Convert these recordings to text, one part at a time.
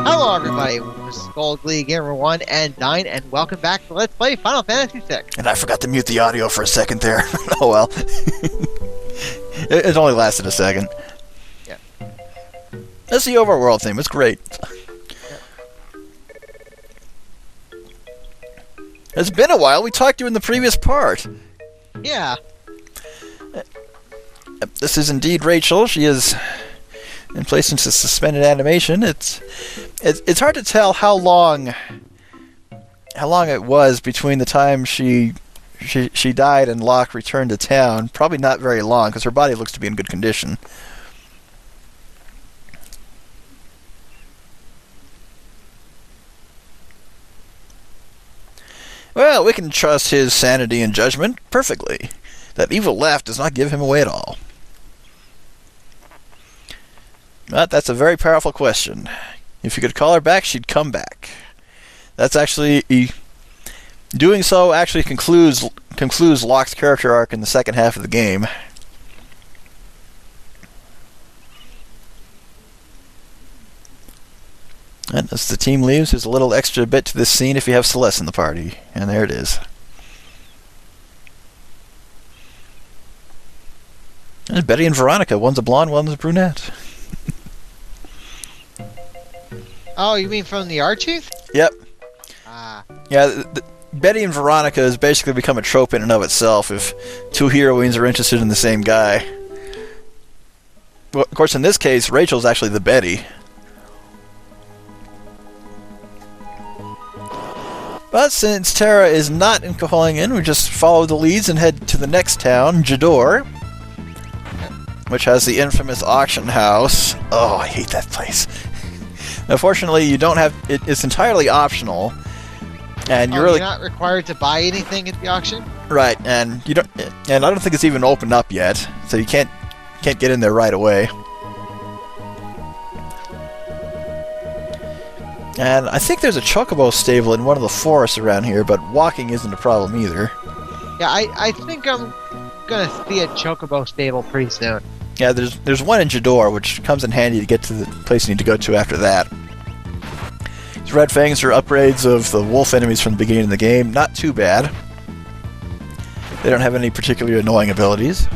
Hello everybody, this is Gold Glee Gamer 1 and Dyne, and welcome back to Let's Play Final Fantasy VI. And I forgot to mute the audio for a second there. Oh well. It only lasted a second. Yeah. That's the overworld theme, it's great. Yeah. It's been a while, we talked to you in the previous part. Yeah. This is indeed Rachel, she is in place into suspended animation. It's hard to tell how long it was between the time she died and Locke returned to town. Probably not very long, because her body looks to be in good condition. Well, we can trust his sanity and judgment perfectly. That evil laugh does not give him away at all. But that's a very powerful question. If you could call her back, she'd come back. That's actually... Doing so actually concludes Locke's character arc in the second half of the game. And as the team leaves, there's a little extra bit to this scene if you have Celeste in the party. And there it is. There's Betty and Veronica. One's a blonde, one's a brunette. Oh, you mean from the Archive? Yep. Ah. Yeah, Betty and Veronica has basically become a trope in and of itself if two heroines are interested in the same guy. Well, of course, in this case, Rachel's actually the Betty. But since Terra is not in Kohlingen, we just follow the leads and head to the next town, Jidoor, which has the infamous auction house. Oh, I hate that place. Unfortunately, you don't have... It's entirely optional, and you're not required to buy anything at the auction? Right, and you don't... And I don't think it's even opened up yet, so you can't get in there right away. And I think there's a chocobo stable in one of the forests around here, but walking isn't a problem either. Yeah, I think I'm gonna see a chocobo stable pretty soon. Yeah, there's one in Jidoor, which comes in handy to get to the place you need to go to after that. These red fangs are upgrades of the wolf enemies from the beginning of the game. Not too bad. They don't have any particularly annoying abilities.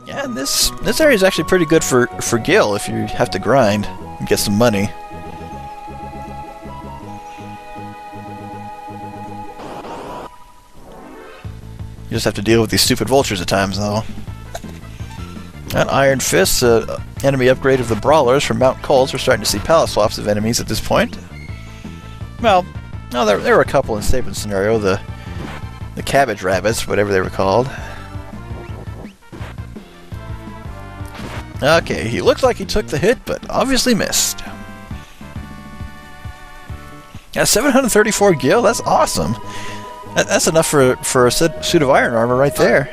Yeah, and this area is actually pretty good for Gil if you have to grind and get some money. You just have to deal with these stupid vultures at times, though. And Iron Fists, enemy upgrade of the Brawlers from Mount Coles. We're starting to see palette swaps of enemies at this point. Well, no, there were a couple in Sabin's scenario. The Cabbage Rabbits, whatever they were called. Okay, he looks like he took the hit, but obviously missed. Yeah, 734 gil, that's awesome. That's enough for a suit of iron armor right there.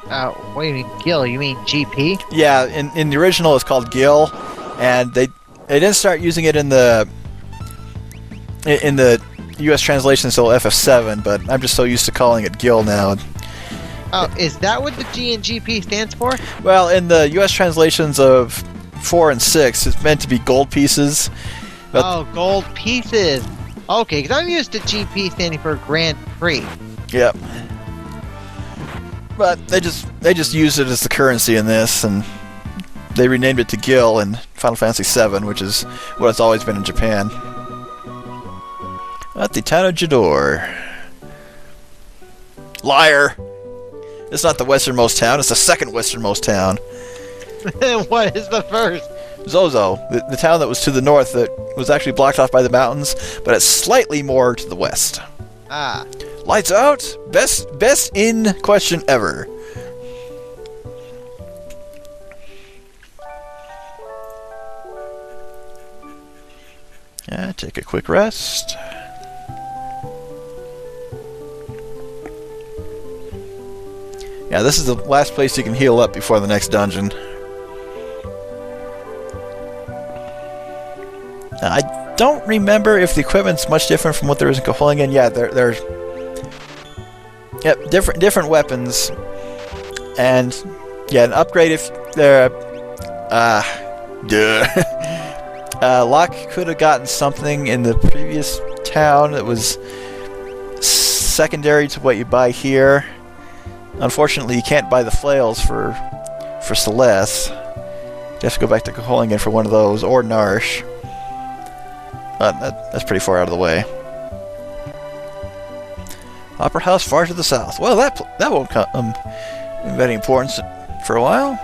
What do you mean gil? You mean GP? Yeah, in the original it's called gil, and they didn't start using it in the US translation until FF7, but I'm just so used to calling it gil now. Oh, is that what the G and GP stands for? Well, in the US translations of 4 and 6, it's meant to be gold pieces. Oh, gold pieces. Okay, because I'm used to GP standing for Grand Prix. Yep. But they just used it as the currency in this, and they renamed it to Gil in Final Fantasy VII, which is what it's always been in Japan. At the town of Jidoor. Liar! It's not the westernmost town, it's the second westernmost town. What is the first? Zozo, the town that was to the north that was actually blocked off by the mountains, but it's slightly more to the west. Ah. Lights out! Best in question ever. Yeah, take a quick rest. Yeah, this is the last place you can heal up before the next dungeon. Now, I don't remember if the equipment's much different from what there is in Kohlingen. Yeah, there's different weapons, and Yeah, an upgrade if there. Locke could have gotten something in the previous town that was secondary to what you buy here. Unfortunately, you can't buy the flails for Celeste. You have to go back to Kohlingen for one of those, or Narsh. But that's pretty far out of the way. Opera House far to the south. Well, that won't come of any importance for a while.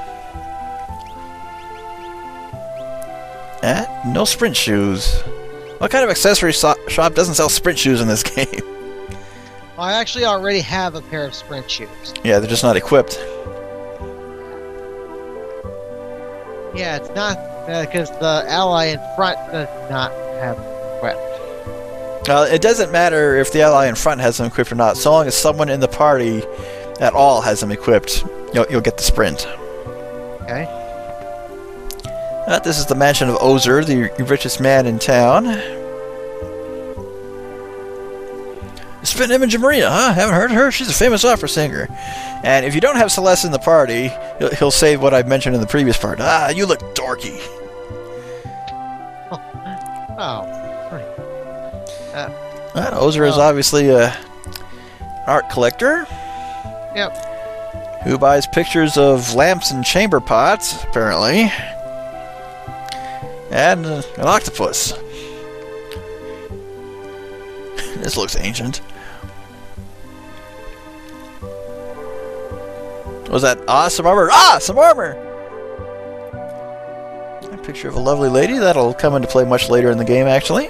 No sprint shoes. What kind of accessory shop doesn't sell sprint shoes in this game? Well, I actually already have a pair of sprint shoes. Yeah, they're just not equipped. Yeah, it's not because the ally in front does not have them equipped. It doesn't matter if the ally in front has them equipped or not. So long as someone in the party at all has them equipped, you'll get the sprint. Okay. This is the mansion of Ozer, the richest man in town. Spin image of Maria, huh? Haven't heard of her? She's a famous opera singer. And if you don't have Celeste in the party, he'll say what I mentioned in the previous part. Ah, you look dorky. Oh. Ozer is obviously an art collector. Yep. Who buys pictures of lamps and chamber pots, apparently. And an octopus. This looks ancient. Was that some armor? Some armor! A picture of a lovely lady. That'll come into play much later in the game, actually.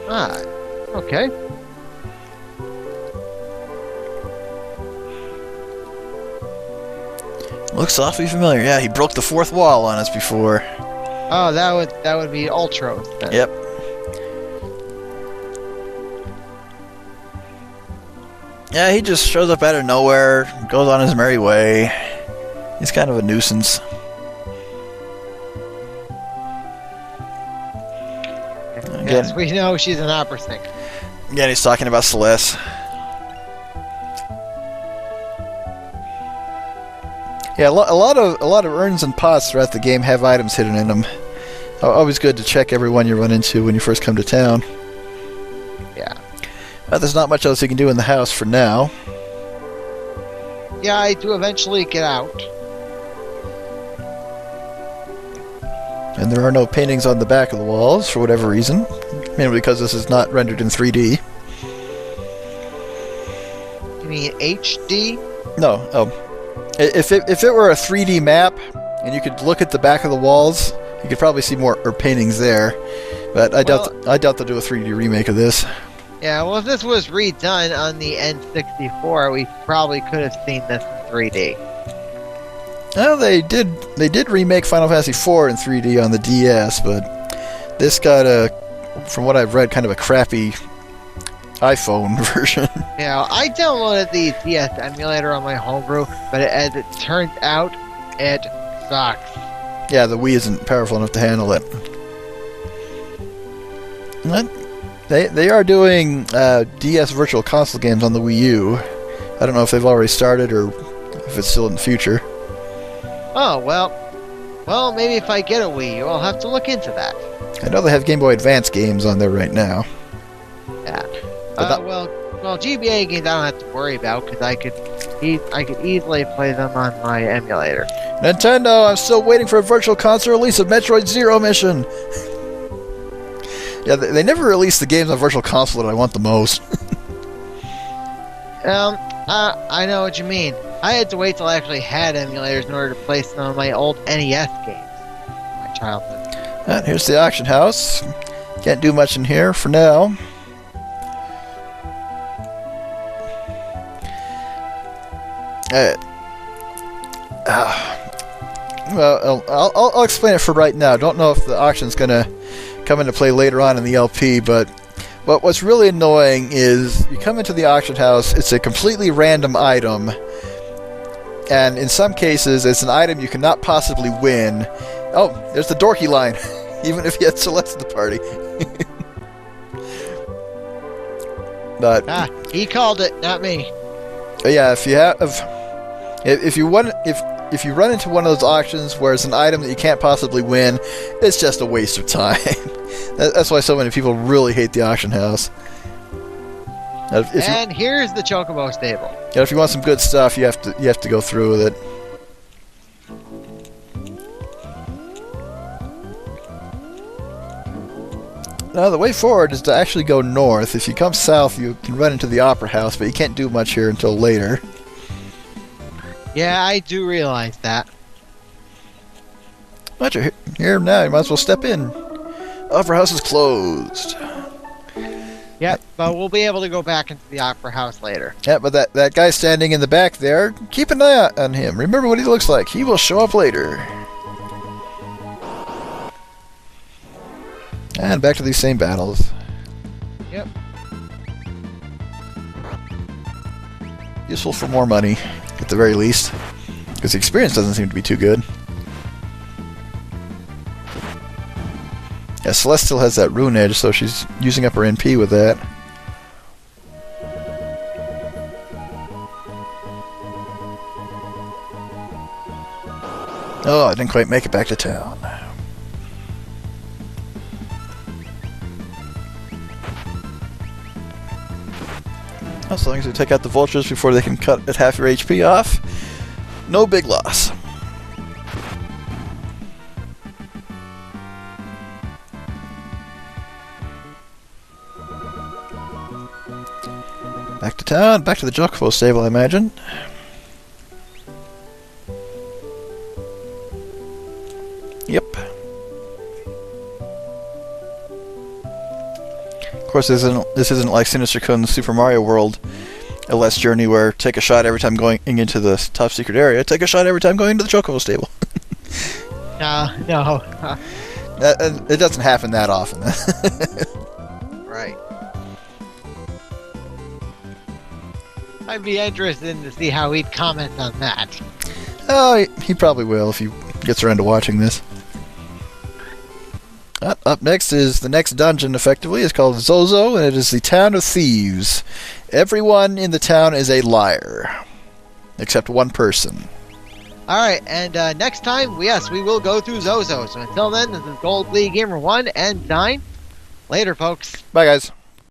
Okay. Looks awfully familiar. Yeah, he broke the fourth wall on us before. Oh, that would be Ultros then. Yep. Yeah, he just shows up out of nowhere, goes on his merry way. He's kind of a nuisance. Again, Yes, we know she's an opera singer. Again, he's talking about Celeste. Yeah, a lot of urns and pots throughout the game have items hidden in them. Always good to check every one you run into when you first come to town. Yeah. There's not much else you can do in the house for now. Yeah, I do eventually get out. And there are no paintings on the back of the walls for whatever reason. Mainly because this is not rendered in 3D. You mean HD? No. If it were a 3D map and you could look at the back of the walls, you could probably see more paintings there. But I doubt they'll do a 3D remake of this. Yeah, well, if this was redone on the N64, we probably could have seen this in 3D. Well, they did remake Final Fantasy IV in 3D on the DS, but this got from what I've read, kind of a crappy iPhone version. Yeah, I downloaded the DS emulator on my homebrew, but as it turns out, it sucks. Yeah, the Wii isn't powerful enough to handle it. They are doing DS Virtual Console games on the Wii U. I don't know if they've already started or if it's still in the future. Oh, well, maybe if I get a Wii U, I'll have to look into that. I know they have Game Boy Advance games on there right now. Yeah. Well, GBA games I don't have to worry about because I could easily play them on my emulator. Nintendo, I'm still waiting for a Virtual Console release of Metroid Zero Mission. Yeah, they never release the games on Virtual Console that I want the most. I know what you mean. I had to wait till I actually had emulators in order to play some of my old NES games. My childhood. And here's the auction house. Can't do much in here for now. Well, I'll explain it for right now. Don't know if the auction's gonna come into play later on in the LP, but what's really annoying is you come into the auction house, it's a completely random item, and in some cases it's an item you cannot possibly win. Oh, there's the dorky line, even if you had Celeste in the party. But he called it, not me. yeah, if you if you run into one of those auctions where it's an item that you can't possibly win, it's just a waste of time. That's why so many people really hate the auction house. And here's the Chocobo stable. If you want some good stuff, you have to go through with it. Now the way forward is to actually go north. If you come south, you can run into the Opera House, but you can't do much here until later. Yeah, I do realize that. But you're here now, you might as well step in. Opera House is closed. Yep, but we'll be able to go back into the Opera House later. Yeah, but that guy standing in the back there, keep an eye out on him. Remember what he looks like. He will show up later. And back to these same battles. Yep. Useful for more money, at the very least. Because the experience doesn't seem to be too good. Yeah, Celeste still has that rune edge, so she's using up her NP with that. Oh, I didn't quite make it back to town. As long as you take out the vultures before they can cut at half your HP off, no big loss. Back to town, back to the Chocobo stable, I imagine. Yep. Of course, this isn't like Sinister Kun's Super Mario World LS journey where take a shot every time going into the top secret area. Take a shot every time going into the Chocobo stable. No. It doesn't happen that often. Right. I'd be interested to see how he'd comment on that. Oh, he probably will if he gets around to watching this. Up next is the next dungeon, effectively. It's called Zozo, and it is the Town of Thieves. Everyone in the town is a liar. Except one person. Alright, and next time, we will go through Zozo. So until then, this is Gold League Gamer 1 and Dyne. Later, folks. Bye, guys.